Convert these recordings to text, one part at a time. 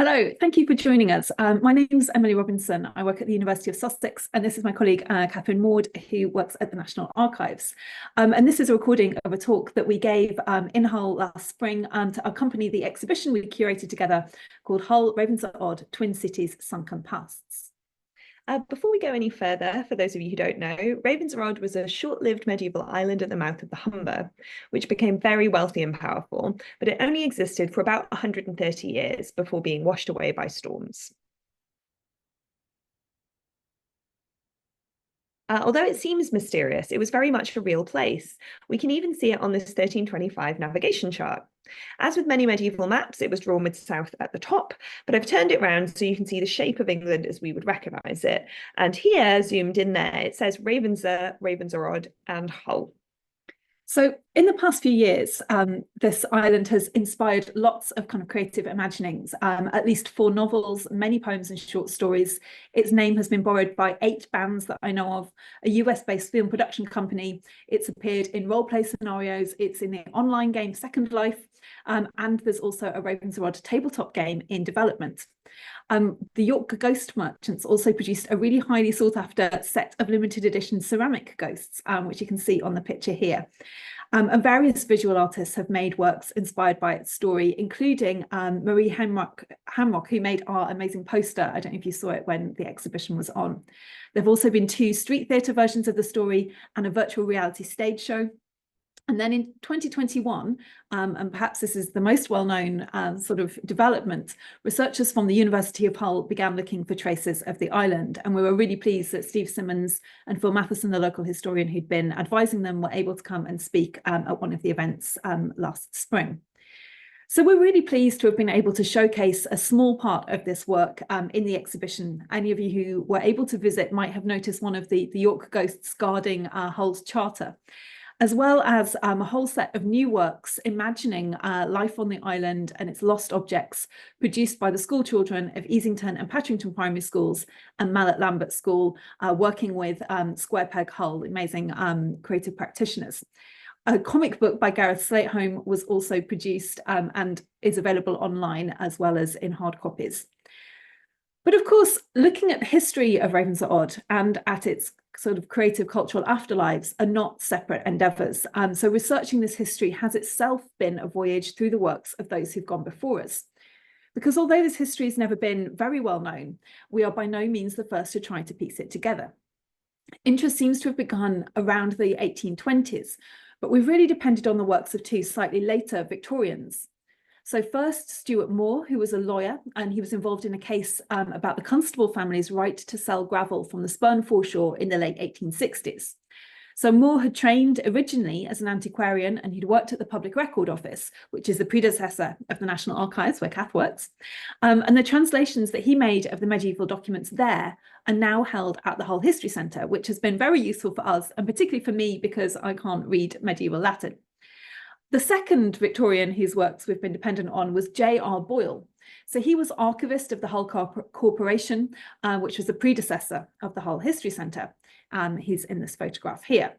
Hello, thank you for joining us. My name is Emily Robinson. I work at the University of Sussex, and this is my colleague Kathryn Maude, who works at the National Archives. And this is a recording of a talk that we gave in Hull last spring to accompany the exhibition we curated together called Hull, Ravenser Odd, Twin Cities, Sunken Pasts. Before we go any further, for those of you who don't know, Ravenser Odd was a short-lived medieval island at the mouth of the Humber, which became very wealthy and powerful, but it only existed for about 130 years before being washed away by storms. Although it seems mysterious, it was very much a real place. We can even see it on this 1325 navigation chart. As with many medieval maps, it was drawn with south at the top, but I've turned it round so you can see the shape of England as we would recognise it. And here, zoomed in there, it says Ravenser, Ravenser Odd, and Hull. So in the past few years, this island has inspired lots of kind of creative imaginings, at least 4 novels, many poems and short stories. Its name has been borrowed by 8 bands that I know of, a US-based film production company. It's appeared in role-play scenarios. It's in the online game Second Life, and there's also a Ravenser Odd tabletop game in development. The York Ghost Merchants also produced a really highly sought after set of limited edition ceramic ghosts, which you can see on the picture here. And various visual artists have made works inspired by its story, including Marie Hamrock, who made our amazing poster. I don't know if you saw it when the exhibition was on. There have also been 2 street theatre versions of the story and a virtual reality stage show. And then in 2021, and perhaps this is the most well-known sort of development, researchers from the University of Hull began looking for traces of the island. And we were really pleased that Steve Simmons and Phil Matheson, the local historian who'd been advising them, were able to come and speak at one of the events last spring. So we're really pleased to have been able to showcase a small part of this work in the exhibition. Any of you who were able to visit might have noticed one of the York ghosts guarding Hull's charter, as well as a whole set of new works imagining life on the island and its lost objects, produced by the school children of Easington and Patrington Primary Schools and Mallet Lambert School, working with Square Peg Hull, amazing creative practitioners. A comic book by Gareth Slatehome was also produced and is available online as well as in hard copies. But of course, looking at the history of Ravenser Odd and at its sort of creative cultural afterlives are not separate endeavours. So researching this history has itself been a voyage through the works of those who've gone before us. Because although this history has never been very well known, we are by no means the first to try to piece it together. Interest seems to have begun around the 1820s, but we've really depended on the works of 2 slightly later Victorians. So first, Stuart Moore, who was a lawyer, and he was involved in a case about the Constable family's right to sell gravel from the Spurn foreshore in the late 1860s. So Moore had trained originally as an antiquarian, and he'd worked at the Public Record Office, which is the predecessor of the National Archives, where Kath works. And the translations that he made of the medieval documents there are now held at the Hull History Centre, which has been very useful for us, and particularly for me, because I can't read medieval Latin. The second Victorian whose works we've been dependent on was J.R. Boyle. So he was archivist of the Hull Corporation, which was the predecessor of the Hull History Centre. He's in this photograph here.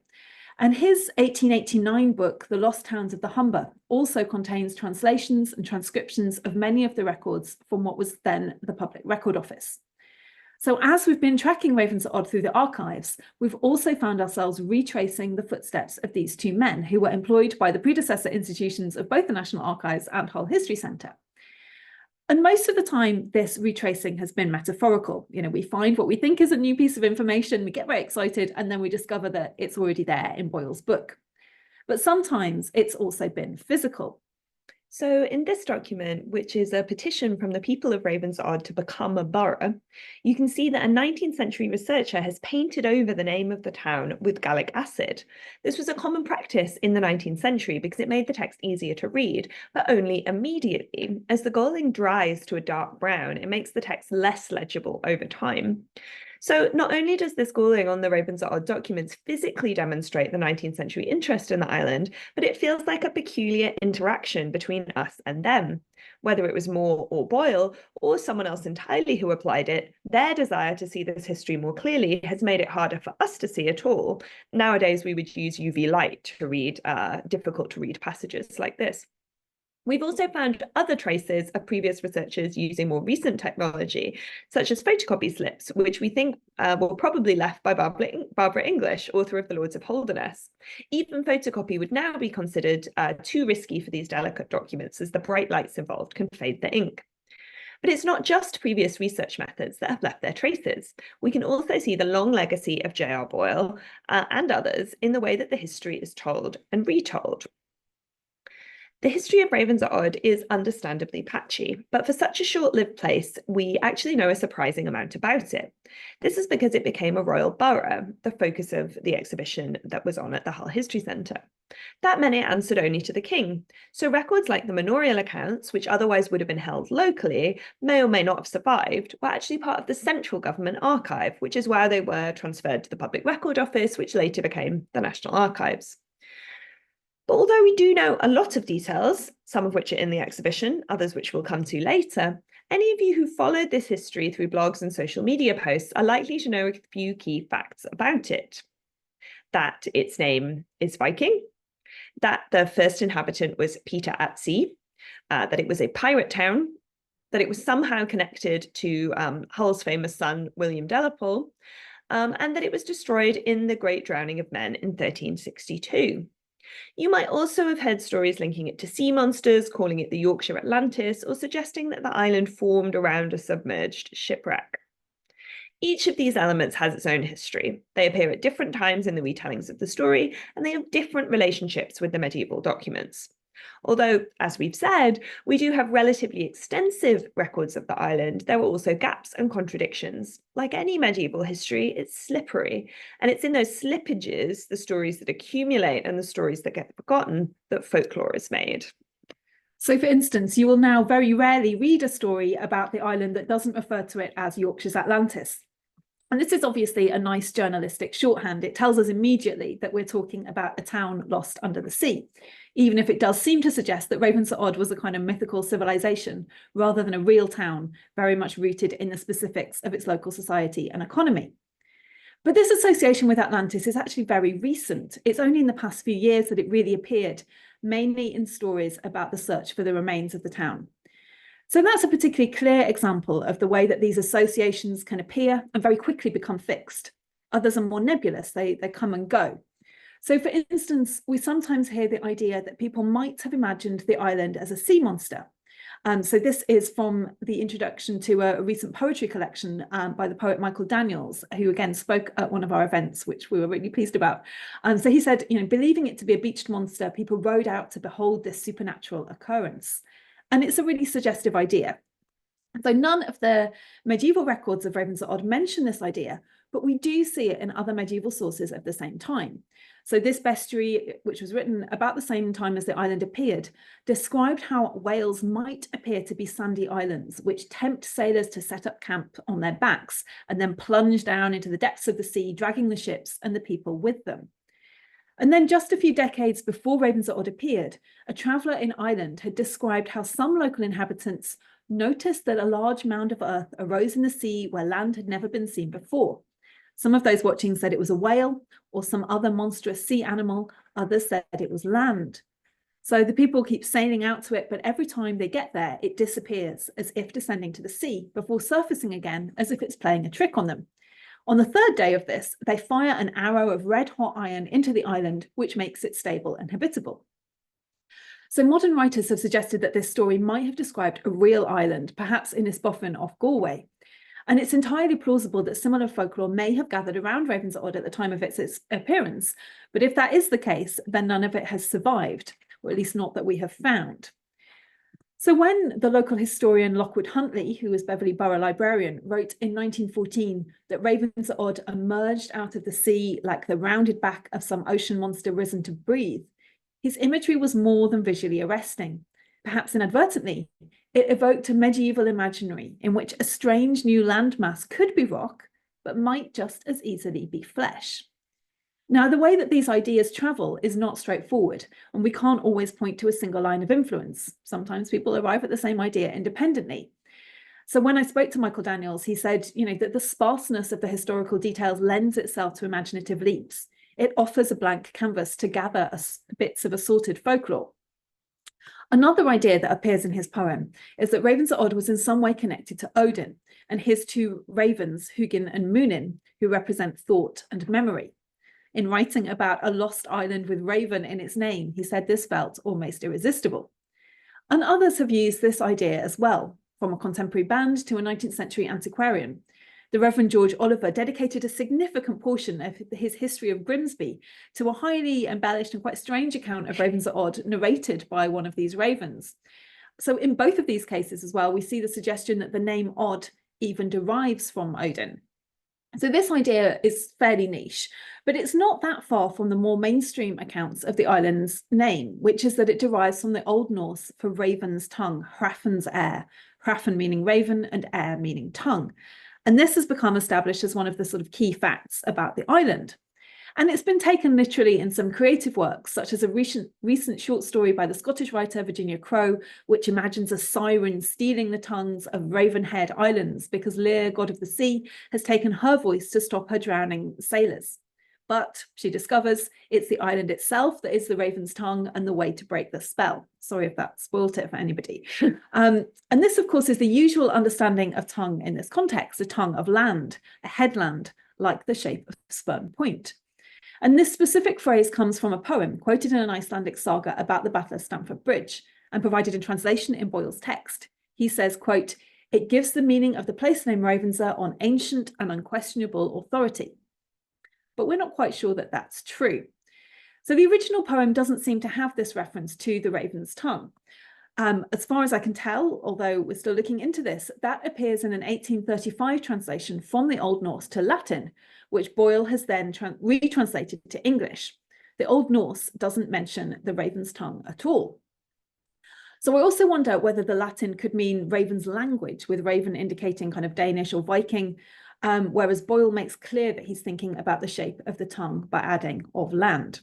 And his 1889 book, The Lost Towns of the Humber, also contains translations and transcriptions of many of the records from what was then the Public Record Office. So as we've been tracking Ravenser Odd through the archives, we've also found ourselves retracing the footsteps of these 2 men who were employed by the predecessor institutions of both the National Archives and Hull History Centre. And most of the time, this retracing has been metaphorical. You know, we find what we think is a new piece of information, we get very excited, and then we discover that it's already there in Boyle's book. But sometimes it's also been physical. So in this document, which is a petition from the people of Ravenser Odd to become a borough, you can see that a 19th century researcher has painted over the name of the town with gallic acid. This was a common practice in the 19th century because it made the text easier to read, but only immediately. As the galling dries to a dark brown, it makes the text less legible over time. So not only does this galling on the Ravenser Odd documents physically demonstrate the 19th century interest in the island, but it feels like a peculiar interaction between us and them. Whether it was Moore or Boyle, or someone else entirely who applied it, their desire to see this history more clearly has made it harder for us to see at all. Nowadays, we would use UV light to read difficult to read passages like this. We've also found other traces of previous researchers using more recent technology, such as photocopy slips, which we think were probably left by Barbara English, author of The Lords of Holderness. Even photocopy would now be considered too risky for these delicate documents, as the bright lights involved can fade the ink. But it's not just previous research methods that have left their traces. We can also see the long legacy of J.R. Boyle and others in the way that the history is told and retold. The history of Ravenser Odd is understandably patchy, but for such a short-lived place, we actually know a surprising amount about it. This is because it became a royal borough, the focus of the exhibition that was on at the Hull History Centre. That meant it answered only to the king, so records like the manorial accounts, which otherwise would have been held locally, may or may not have survived, were actually part of the central government archive, which is where they were transferred to the Public Record Office, which later became the National Archives. But although we do know a lot of details, some of which are in the exhibition, others which we'll come to later, any of you who followed this history through blogs and social media posts are likely to know a few key facts about it. That its name is Viking, that the first inhabitant was Peter at Sea, that it was a pirate town, that it was somehow connected to Hull's famous son, William Delapole, and that it was destroyed in the Great Drowning of Men in 1362. You might also have heard stories linking it to sea monsters, calling it the Yorkshire Atlantis, or suggesting that the island formed around a submerged shipwreck. Each of these elements has its own history. They appear at different times in the retellings of the story, and they have different relationships with the medieval documents. Although, as we've said, we do have relatively extensive records of the island, there are also gaps and contradictions. Like any medieval history, it's slippery, and it's in those slippages, the stories that accumulate and the stories that get forgotten, that folklore is made. So, for instance, you will now very rarely read a story about the island that doesn't refer to it as Yorkshire's Atlantis. And this is obviously a nice journalistic shorthand. It tells us immediately that we're talking about a town lost under the sea, even if it does seem to suggest that Ravenser Odd was a kind of mythical civilization rather than a real town, very much rooted in the specifics of its local society and economy. But this association with Atlantis is actually very recent. It's only in the past few years that it really appeared, mainly in stories about the search for the remains of the town. So that's a particularly clear example of the way that these associations can appear and very quickly become fixed. Others are more nebulous, they come and go. So for instance, we sometimes hear the idea that people might have imagined the island as a sea monster. So this is from the introduction to a recent poetry collection by the poet Michael Daniels, who again spoke at one of our events, which we were really pleased about. So he said, believing it to be a beached monster, people rowed out to behold this supernatural occurrence. And it's a really suggestive idea. So none of the medieval records of Ravenser Odd mention this idea, but we do see it in other medieval sources of the same time. So this bestiary, which was written about the same time as the island appeared, described how Wales might appear to be sandy islands, which tempt sailors to set up camp on their backs and then plunge down into the depths of the sea, dragging the ships and the people with them. And then just a few decades before Ravenser Odd appeared, a traveller in Ireland had described how some local inhabitants noticed that a large mound of earth arose in the sea where land had never been seen before. Some of those watching said it was a whale or some other monstrous sea animal. Others said it was land. So the people keep sailing out to it, but every time they get there, it disappears as if descending to the sea before surfacing again as if it's playing a trick on them. On the third day of this, they fire an arrow of red-hot iron into the island, which makes it stable and habitable. So modern writers have suggested that this story might have described a real island, perhaps Innisboffin off Galway. And it's entirely plausible that similar folklore may have gathered around Ravenser Odd at the time of its appearance. But if that is the case, then none of it has survived, or at least not that we have found. So when the local historian Lockwood Huntley, who was Beverley Borough librarian, wrote in 1914 that Ravenser Odd emerged out of the sea like the rounded back of some ocean monster risen to breathe, his imagery was more than visually arresting. Perhaps inadvertently, it evoked a medieval imaginary in which a strange new landmass could be rock, but might just as easily be flesh. Now, the way that these ideas travel is not straightforward, and we can't always point to a single line of influence. Sometimes people arrive at the same idea independently. So when I spoke to Michael Daniels, he said, that the sparseness of the historical details lends itself to imaginative leaps. It offers a blank canvas to gather bits of assorted folklore. Another idea that appears in his poem is that Ravenser Odd was in some way connected to Odin and his two ravens, Hugin and Munin, who represent thought and memory. In writing about a lost island with Raven in its name, he said this felt almost irresistible. And others have used this idea as well, from a contemporary band to a 19th century antiquarian. The Reverend George Oliver dedicated a significant portion of his History of Grimsby to a highly embellished and quite strange account of Ravenser Odd narrated by one of these ravens. So in both of these cases as well, we see the suggestion that the name Odd even derives from Odin. So this idea is fairly niche, but it's not that far from the more mainstream accounts of the island's name, which is that it derives from the Old Norse for raven's tongue, Hrafn's air, Hrafn meaning raven and air meaning tongue. And this has become established as one of the sort of key facts about the island. And it's been taken literally in some creative works, such as a recent short story by the Scottish writer Virginia Crowe, which imagines a siren stealing the tongues of raven-haired islands because Lear, god of the sea, has taken her voice to stop her drowning sailors. But she discovers it's the island itself that is the raven's tongue and the way to break the spell. Sorry if that spoilt it for anybody. And this, of course, is the usual understanding of tongue in this context, a tongue of land, a headland, like the shape of Spurn Point. And this specific phrase comes from a poem quoted in an Icelandic saga about the Battle of Stamford Bridge and provided in translation in Boyle's text. He says, quote, "It gives the meaning of the place name Ravenser on ancient and unquestionable authority." But we're not quite sure that that's true. So the original poem doesn't seem to have this reference to the raven's tongue. As far as I can tell, although we're still looking into this, that appears in an 1835 translation from the Old Norse to Latin, which Boyle has then retranslated to English. The Old Norse doesn't mention the raven's tongue at all. So I also wonder whether the Latin could mean raven's language, with raven indicating kind of Danish or Viking, whereas Boyle makes clear that he's thinking about the shape of the tongue by adding of land.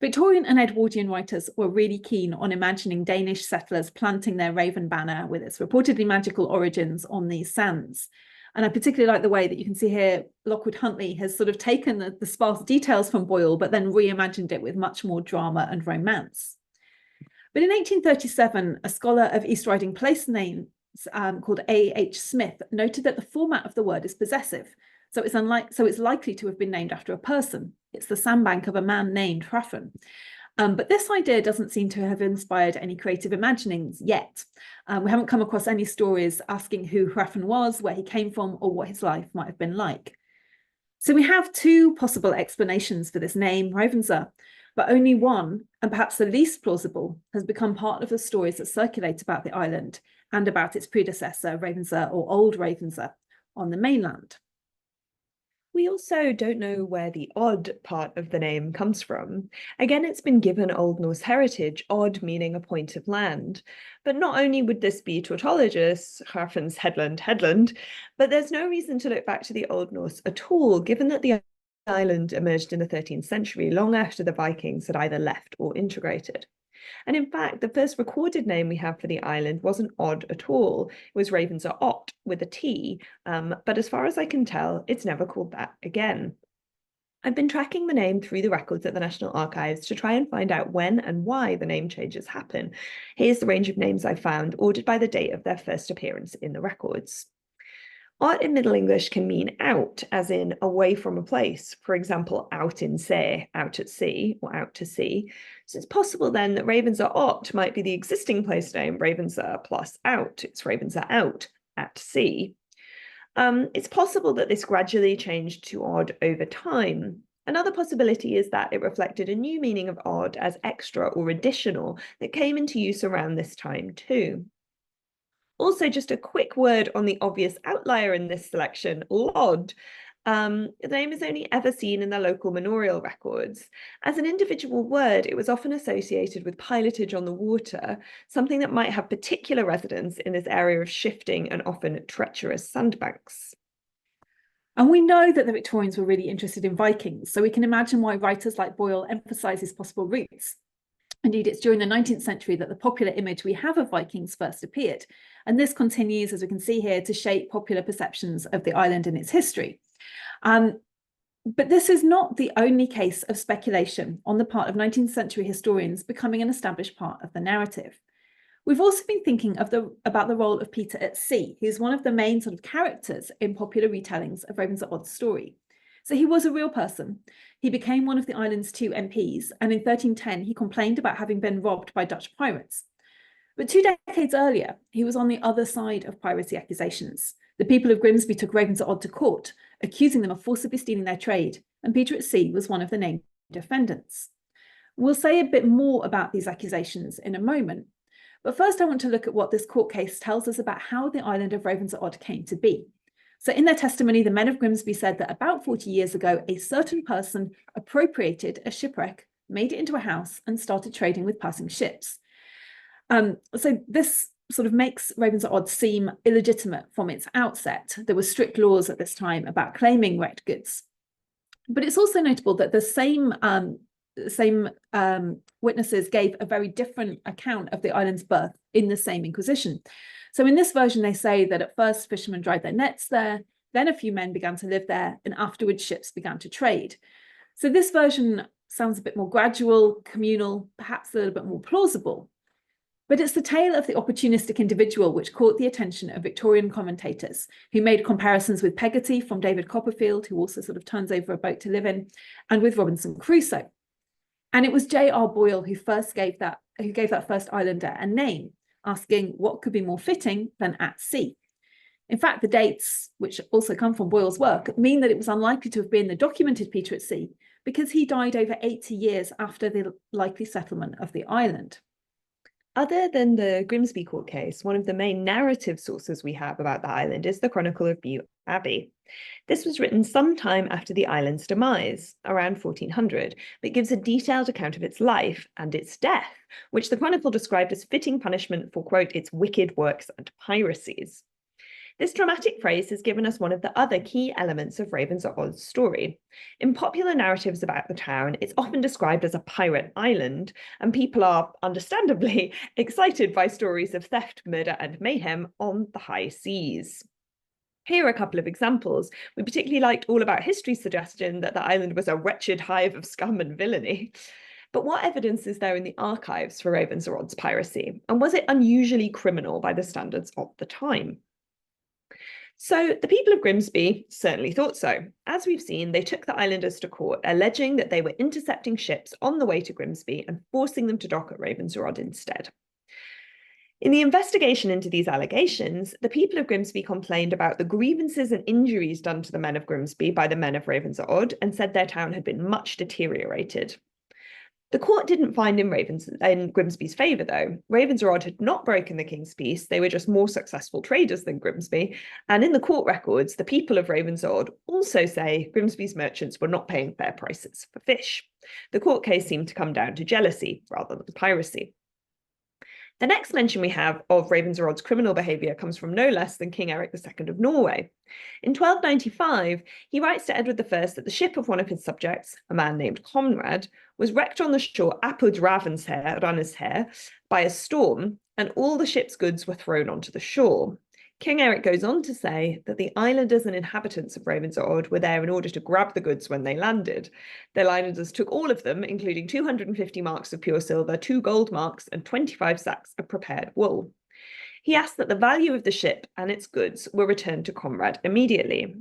Victorian and Edwardian writers were really keen on imagining Danish settlers planting their raven banner with its reportedly magical origins on these sands. And I particularly like the way that you can see here, Lockwood Huntley has sort of taken the sparse details from Boyle, but then reimagined it with much more drama and romance. But in 1837, a scholar of East Riding place names called A.H. Smith noted that the format of the word is possessive. So it's likely to have been named after a person. It's the sandbank of a man named Hrafn. But this idea doesn't seem to have inspired any creative imaginings yet. We haven't come across any stories asking who Hrafn was, where he came from, or what his life might have been like. So we have two possible explanations for this name, Ravenser, but only one, and perhaps the least plausible, has become part of the stories that circulate about the island and about its predecessor, Ravenser or Old Ravenser, on the mainland. We also don't know where the odd part of the name comes from. Again, it's been given Old Norse heritage, odd meaning a point of land. But not only would this be tautologous, Hrafn's headland, but there's no reason to look back to the Old Norse at all, given that the island emerged in the 13th century, long after the Vikings had either left or integrated. And in fact, the first recorded name we have for the island wasn't Odd at all. It was Ravenser Odd with a T, but as far as I can tell, it's never called that again. I've been tracking the name through the records at the National Archives to try and find out when and why the name changes happen. Here's the range of names I found, ordered by the date of their first appearance in the records. Odd in Middle English can mean out, as in away from a place. For example, out in sea, out at sea, or out to sea. So it's possible then that Ravenser Odd might be the existing place name, Ravenser plus out. It's Ravenser out, at sea. It's possible that this gradually changed to odd over time. Another possibility is that it reflected a new meaning of odd as extra or additional that came into use around this time too. Also, just a quick word on the obvious outlier in this selection, Lod. The name is only ever seen in the local manorial records. As an individual word, it was often associated with pilotage on the water, something that might have particular resonance in this area of shifting and often treacherous sandbanks. And we know that the Victorians were really interested in Vikings, so we can imagine why writers like Boyle emphasise his possible roots. Indeed, it's during the 19th century that the popular image we have of Vikings first appeared. And this continues, as we can see here, to shape popular perceptions of the island and its history. But this is not the only case of speculation on the part of 19th century historians becoming an established part of the narrative. We've also been thinking about the role of Peter at sea, who's one of the main sort of characters in popular retellings of Ravenser Odd's story. So he was a real person. He became one of the island's 2 MPs, and in 1310 he complained about having been robbed by Dutch pirates. But 2 decades earlier, he was on the other side of piracy accusations. The people of Grimsby took Ravenser Odd to court, accusing them of forcibly stealing their trade, and Peter at sea was one of the named defendants. We'll say a bit more about these accusations in a moment, but first I want to look at what this court case tells us about how the island of Ravenser Odd came to be. So in their testimony, the men of Grimsby said that about 40 years ago, a certain person appropriated a shipwreck, made it into a house, and started trading with passing ships. So this sort of makes Ravenser Odd seem illegitimate from its outset. There were strict laws at this time about claiming wrecked goods. But it's also notable that the same witnesses gave a very different account of the island's birth in the same inquisition. So in this version, they say that at first fishermen dried their nets there, then a few men began to live there, and afterwards ships began to trade. So this version sounds a bit more gradual, communal, perhaps a little bit more plausible. But it's the tale of the opportunistic individual which caught the attention of Victorian commentators, who made comparisons with Peggotty from David Copperfield, who also sort of turns over a boat to live in, and with Robinson Crusoe. And it was J.R. Boyle who gave that first islander a name, asking what could be more fitting than at sea. In fact, the dates, which also come from Boyle's work, mean that it was unlikely to have been the documented Peter at sea, because he died over 80 years after the likely settlement of the island. Other than the Grimsby court case, one of the main narrative sources we have about the island is the Chronicle of Bute Abbey. This was written sometime after the island's demise, around 1400, but gives a detailed account of its life and its death, which the Chronicle described as fitting punishment for, quote, its wicked works and piracies. This dramatic phrase has given us one of the other key elements of Ravenser Odd's story. In popular narratives about the town, it's often described as a pirate island, and people are, understandably, excited by stories of theft, murder, and mayhem on the high seas. Here are a couple of examples. We particularly liked All About History's suggestion that the island was a wretched hive of scum and villainy. But what evidence is there in the archives for Ravenser Odd's piracy? And was it unusually criminal by the standards of the time? So the people of Grimsby certainly thought so. As we've seen, they took the islanders to court, alleging that they were intercepting ships on the way to Grimsby and forcing them to dock at Ravenser Odd instead. In the investigation into these allegations, the people of Grimsby complained about the grievances and injuries done to the men of Grimsby by the men of Ravenser Odd and said their town had been much deteriorated. The court didn't find in Grimsby's favour, though. Ravenser Odd had not broken the king's peace, they were just more successful traders than Grimsby, and in the court records, the people of Ravenser Odd also say Grimsby's merchants were not paying fair prices for fish. The court case seemed to come down to jealousy rather than piracy. The next mention we have of Ravenser Odd's criminal behaviour comes from no less than King Eric II of Norway. In 1295, he writes to Edward I that the ship of one of his subjects, a man named Conrad, was wrecked on the shore Apud Ravenser by a storm, and all the ship's goods were thrown onto the shore. King Eric goes on to say that the islanders and inhabitants of Ravenser Odd were there in order to grab the goods when they landed. The islanders took all of them, including 250 marks of pure silver, 2 gold marks, and 25 sacks of prepared wool. He asked that the value of the ship and its goods were returned to Conrad immediately.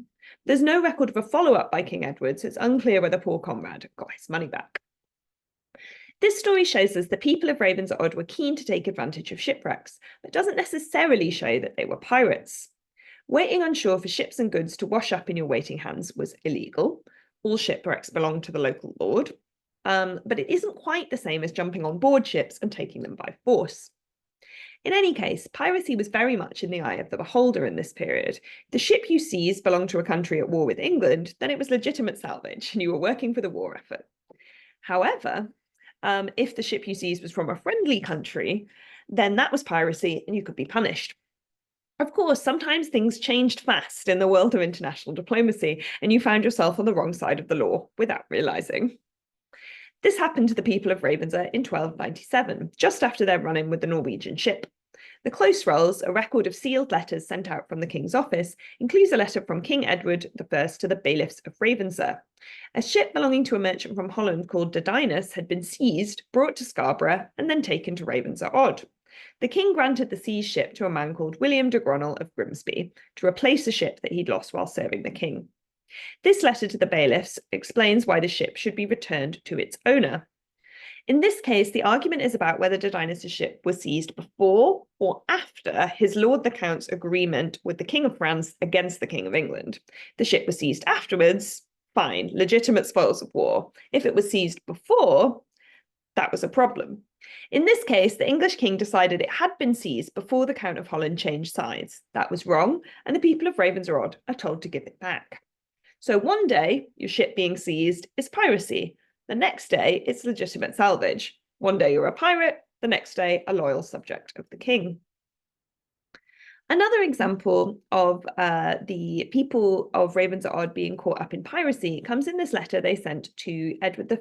There's no record of a follow-up by King Edward, so it's unclear whether poor Conrad got his money back. This story shows us the people of Ravenser Odd were keen to take advantage of shipwrecks, but doesn't necessarily show that they were pirates. Waiting on shore for ships and goods to wash up in your waiting hands was illegal. All shipwrecks belonged to the local lord, but it isn't quite the same as jumping on board ships and taking them by force. In any case, piracy was very much in the eye of the beholder in this period. If the ship you seized belonged to a country at war with England, then it was legitimate salvage and you were working for the war effort. However, if the ship you seized was from a friendly country, then that was piracy and you could be punished. Of course, sometimes things changed fast in the world of international diplomacy and you found yourself on the wrong side of the law without realising. This happened to the people of Ravenser in 1297, just after their run-in with the Norwegian ship. The close rolls, a record of sealed letters sent out from the king's office, includes a letter from King Edward I to the bailiffs of Ravenser. A ship belonging to a merchant from Holland called Didinus had been seized, brought to Scarborough, and then taken to Ravenser Odd. The king granted the seized ship to a man called William de Gronel of Grimsby to replace a ship that he'd lost while serving the king. This letter to the bailiffs explains why the ship should be returned to its owner. In this case, the argument is about whether Didinus' ship was seized before or after his Lord the Count's agreement with the King of France against the King of England. The ship was seized afterwards, fine, legitimate spoils of war. If it was seized before, that was a problem. In this case, the English king decided it had been seized before the Count of Holland changed sides. That was wrong, and the people of Ravenser Odd are told to give it back. So one day, your ship being seized is piracy. The next day, it's legitimate salvage. One day you're a pirate, the next day a loyal subject of the king. Another example of the people of Ravenser Odd being caught up in piracy comes in this letter they sent to Edward II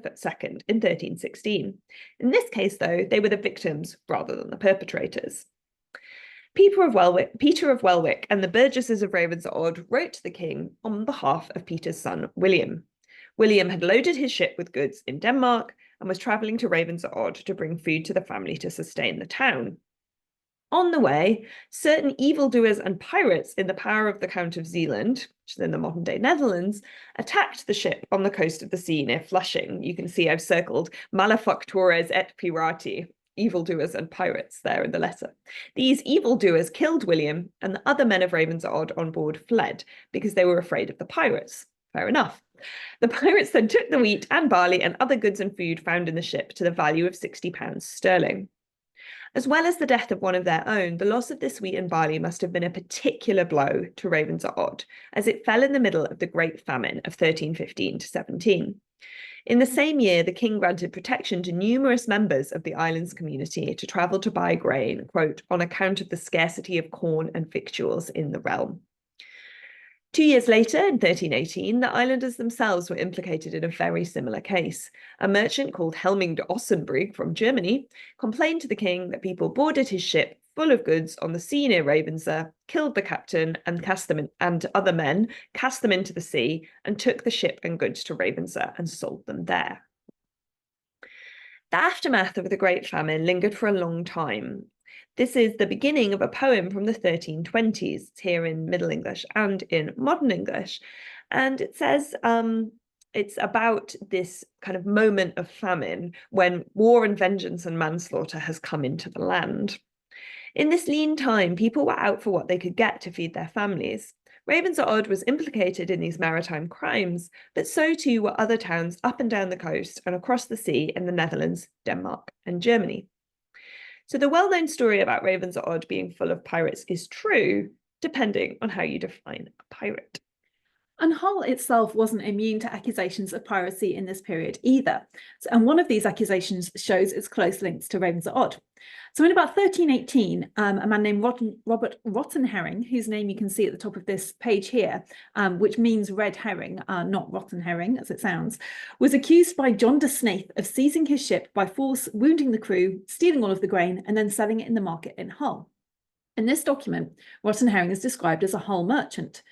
in 1316. In this case, though, they were the victims rather than the perpetrators. Peter of Welwick and the burgesses of Ravenser Odd wrote to the king on behalf of Peter's son, William. William had loaded his ship with goods in Denmark and was travelling to Ravenser Odd to bring food to the family to sustain the town. On the way, certain evildoers and pirates in the power of the Count of Zeeland, which is in the modern-day Netherlands, attacked the ship on the coast of the sea near Flushing. You can see I've circled malefactores et pirati, evildoers and pirates there in the letter. These evildoers killed William, and the other men of Ravenser Odd on board fled because they were afraid of the pirates. Fair enough. The pirates then took the wheat and barley and other goods and food found in the ship to the value of £60 sterling. As well as the death of one of their own, the loss of this wheat and barley must have been a particular blow to Ravenser Odd, as it fell in the middle of the Great Famine of 1315 to 17. In the same year, the king granted protection to numerous members of the island's community to travel to buy grain, quote, on account of the scarcity of corn and victuals in the realm. 2 years later, in 1318, the islanders themselves were implicated in a very similar case. A merchant called Helming de Ossenbrück from Germany complained to the king that people boarded his ship full of goods on the sea near Ravenser, killed the captain and other men, cast them into the sea, and took the ship and goods to Ravenser and sold them there. The aftermath of the Great Famine lingered for a long time. This is the beginning of a poem from the 1320s. It's here in Middle English and in Modern English. And it says it's about this kind of moment of famine when war and vengeance and manslaughter has come into the land. In this lean time, people were out for what they could get to feed their families. Ravenser Odd was implicated in these maritime crimes, but so too were other towns up and down the coast and across the sea in the Netherlands, Denmark, and Germany. So the well-known story about Ravenser Odd being full of pirates is true, depending on how you define a pirate. And Hull itself wasn't immune to accusations of piracy in this period either. And one of these accusations shows its close links to Ravenser Odd. So in about 1318, a man named Robert Rottenherring, whose name you can see at the top of this page here, which means red herring, not rotten herring as it sounds, was accused by John de Snaith of seizing his ship by force, wounding the crew, stealing all of the grain, and then selling it in the market in Hull. In this document, Rottenherring is described as a Hull merchant.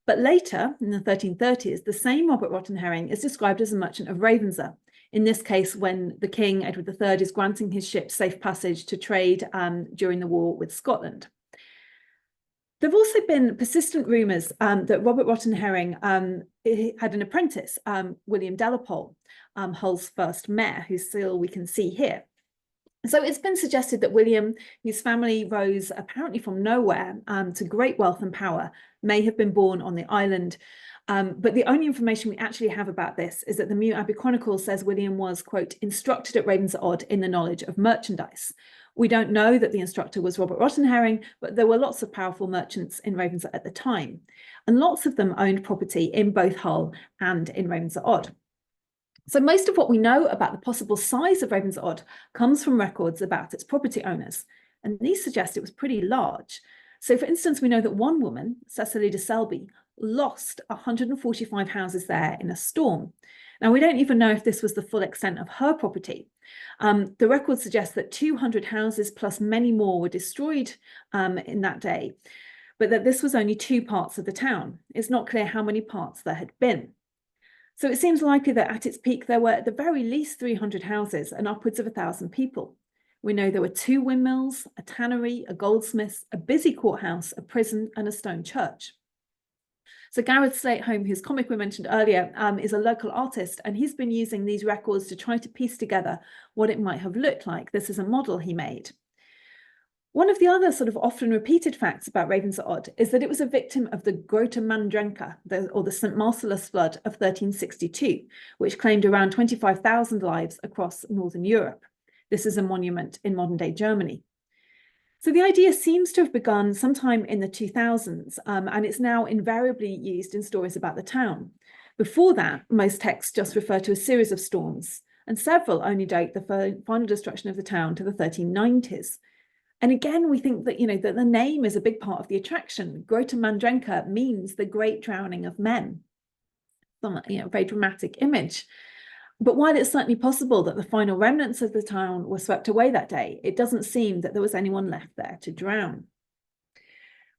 But later, in the 1330s, the same Robert Rottenherring is described as a merchant of Ravenser. In this case, when the king, Edward III, is granting his ship safe passage to trade during the war with Scotland. There have also been persistent rumours that Robert Rottenherring had an apprentice, William Delapole, Hull's first mayor, whose seal we can see here. So it's been suggested that William, whose family rose apparently from nowhere to great wealth and power, may have been born on the island. But the only information we actually have about this is that the Mute Abbey Chronicle says William was, quote, instructed at Ravenser Odd in the knowledge of merchandise. We don't know that the instructor was Robert Rottenherring, but there were lots of powerful merchants in Ravenser at the time, and lots of them owned property in both Hull and in Ravenser Odd. So most of what we know about the possible size of Ravenser Odd comes from records about its property owners, and these suggest it was pretty large. So for instance, we know that one woman, Cecily de Selby, lost 145 houses there in a storm. Now, we don't even know if this was the full extent of her property. The record suggests that 200 houses plus many more were destroyed in that day, but that this was only 2 parts of the town. It's not clear how many parts there had been. So it seems likely that at its peak, there were at the very least 300 houses and upwards of 1,000 people. We know there were 2 windmills, a tannery, a goldsmith's, a busy courthouse, a prison, and a stone church. So Gareth Slate-Home, whose comic we mentioned earlier, is a local artist, and he's been using these records to try to piece together what it might have looked like. This is a model he made. One of the other sort of often repeated facts about Ravenser Odd is that it was a victim of the Grote Mandrenke, or the St. Marcellus flood of 1362, which claimed around 25,000 lives across Northern Europe. This is a monument in modern-day Germany. So the idea seems to have begun sometime in the 2000s, and it's now invariably used in stories about the town. Before that, most texts just refer to a series of storms, and several only date the final destruction of the town to the 1390s. And again, we think that, that the name is a big part of the attraction. Grote Mandrenke means the great drowning of men. A very dramatic image. But while it's certainly possible that the final remnants of the town were swept away that day, it doesn't seem that there was anyone left there to drown.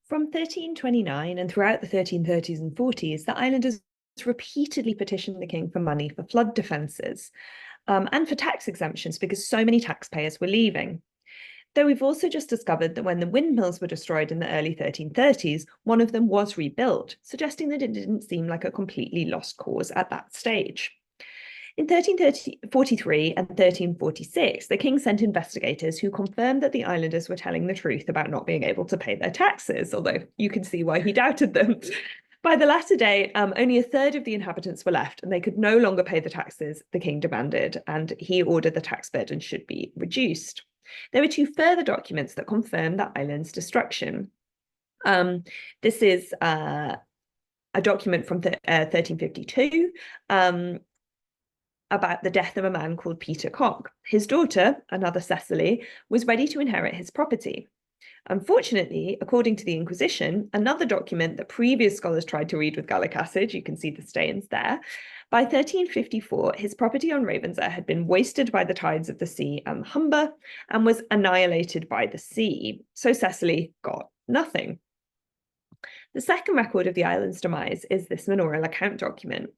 From 1329 and throughout the 1330s and 40s, the islanders repeatedly petitioned the king for money for flood defences and for tax exemptions because so many taxpayers were leaving. Though we've also just discovered that when the windmills were destroyed in the early 1330s, one of them was rebuilt, suggesting that it didn't seem like a completely lost cause at that stage. In 1343 and 1346, the king sent investigators who confirmed that the islanders were telling the truth about not being able to pay their taxes, although you can see why he doubted them. By the latter day, only a third of the inhabitants were left, and they could no longer pay the taxes the king demanded, and he ordered the tax burden should be reduced. There were 2 further documents that confirm the island's destruction. This is a document from 1352 about the death of a man called Peter Cock. His daughter, another Cecily, was ready to inherit his property. Unfortunately, according to the Inquisition, another document that previous scholars tried to read with gallic acid, you can see the stains there, by 1354, his property on Ravenser had been wasted by the tides of the sea and the Humber and was annihilated by the sea. So Cecily got nothing. The second record of the island's demise is this manorial account document,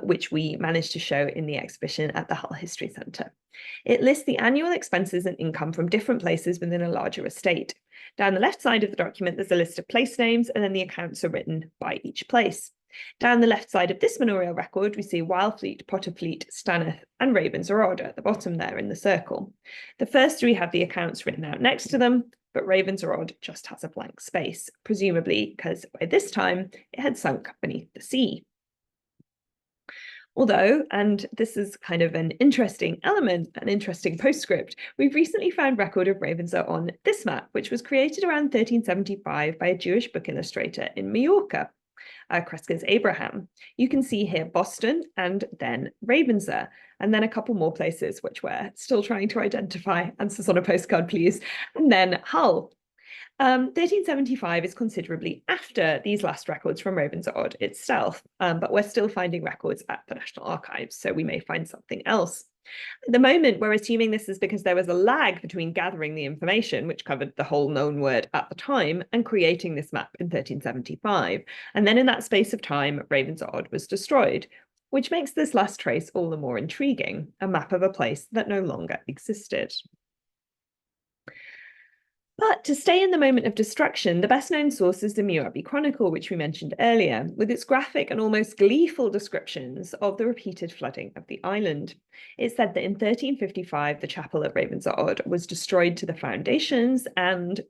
which we managed to show in the exhibition at the Hull History Centre. It lists the annual expenses and income from different places within a larger estate. Down the left side of the document, there's a list of place names, and then the accounts are written by each place. Down the left side of this manorial record, we see Wildfleet, Potterfleet, Staneth, and Ravenser Odd at the bottom there in the circle. The first 3 have the accounts written out next to them, but Ravenser Odd just has a blank space, presumably because by this time it had sunk beneath the sea. Although, and this is kind of an interesting element, an interesting postscript, we've recently found record of Ravenser on this map, which was created around 1375 by a Jewish book illustrator in Mallorca, Crescas Abraham. You can see here Boston and then Ravenser, and then a couple more places which we're still trying to identify. Answers on a postcard, please. And then Hull. 1375 is considerably after these last records from Ravenser Odd itself, but we're still finding records at the National Archives, so we may find something else. At the moment, we're assuming this is because there was a lag between gathering the information, which covered the whole known word at the time, and creating this map in 1375. And then in that space of time, Ravenser Odd was destroyed, which makes this last trace all the more intriguing, a map of a place that no longer existed. But to stay in the moment of destruction, the best-known source is the Muirby Chronicle, which we mentioned earlier, with its graphic and almost gleeful descriptions of the repeated flooding of the island. It said that in 1355, the chapel at Ravenser Odd was destroyed to the foundations, and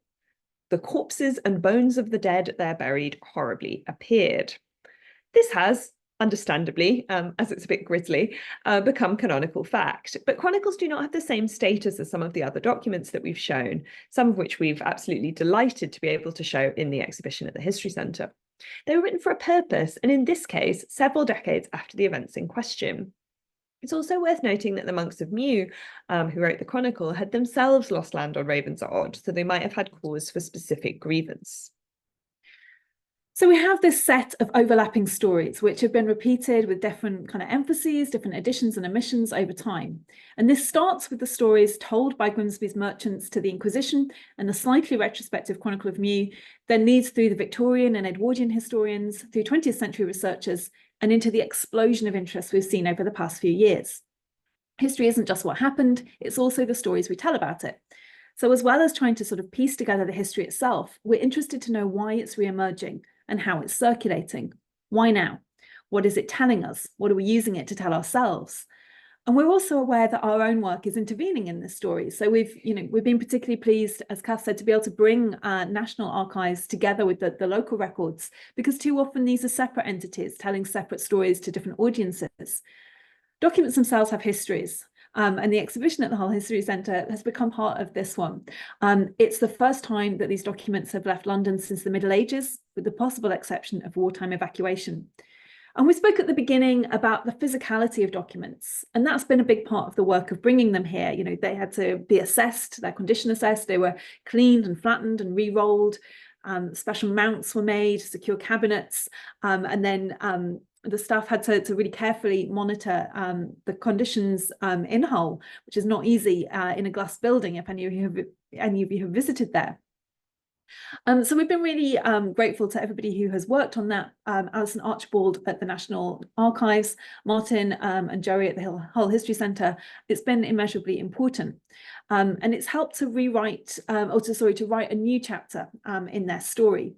the corpses and bones of the dead there buried horribly appeared. This has, understandably, as it's a bit grisly, become canonical fact. But chronicles do not have the same status as some of the other documents that we've shown, some of which we've absolutely delighted to be able to show in the exhibition at the History Centre. They were written for a purpose, and in this case, several decades after the events in question. It's also worth noting that the monks of Mew, who wrote the chronicle, had themselves lost land on Ravenser Odd, so they might have had cause for specific grievance. So we have this set of overlapping stories, which have been repeated with different kind of emphases, different additions and omissions over time. And this starts with the stories told by Grimsby's merchants to the Inquisition and the slightly retrospective Chronicle of Meaux, then leads through the Victorian and Edwardian historians, through 20th century researchers, and into the explosion of interest we've seen over the past few years. History isn't just what happened, it's also the stories we tell about it. So as well as trying to sort of piece together the history itself, we're interested to know why it's re-emerging and how it's circulating. Why now? What is it telling us? What are we using it to tell ourselves? And we're also aware that our own work is intervening in this story. So we've been particularly pleased, as Kath said, to be able to bring national archives together with the local records, because too often these are separate entities telling separate stories to different audiences. Documents themselves have histories. And the exhibition at the Hull History Centre has become part of this one. It's the first time that these documents have left London since the Middle Ages, with the possible exception of wartime evacuation. And we spoke at the beginning about the physicality of documents, and that's been a big part of the work of bringing them here. You know, they had to be assessed, their condition assessed, they were cleaned and flattened and re-rolled, special mounts were made, secure cabinets, and then the staff had to really carefully monitor the conditions in Hull, which is not easy in a glass building, if any of you have visited there. So we've been really grateful to everybody who has worked on that. Alison Archibald at the National Archives, Martin and Joey at the Hull History Centre. It's been immeasurably important. And it's helped to rewrite, to write a new chapter in their story.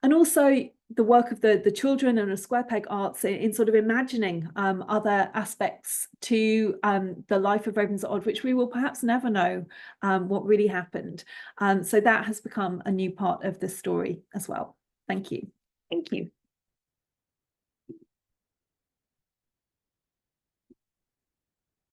And also the work of the children and the Square Peg Arts in sort of imagining other aspects to the life of Ravenser Odd, which we will perhaps never know what really happened. So that has become a new part of the story as well. Thank you. Thank you.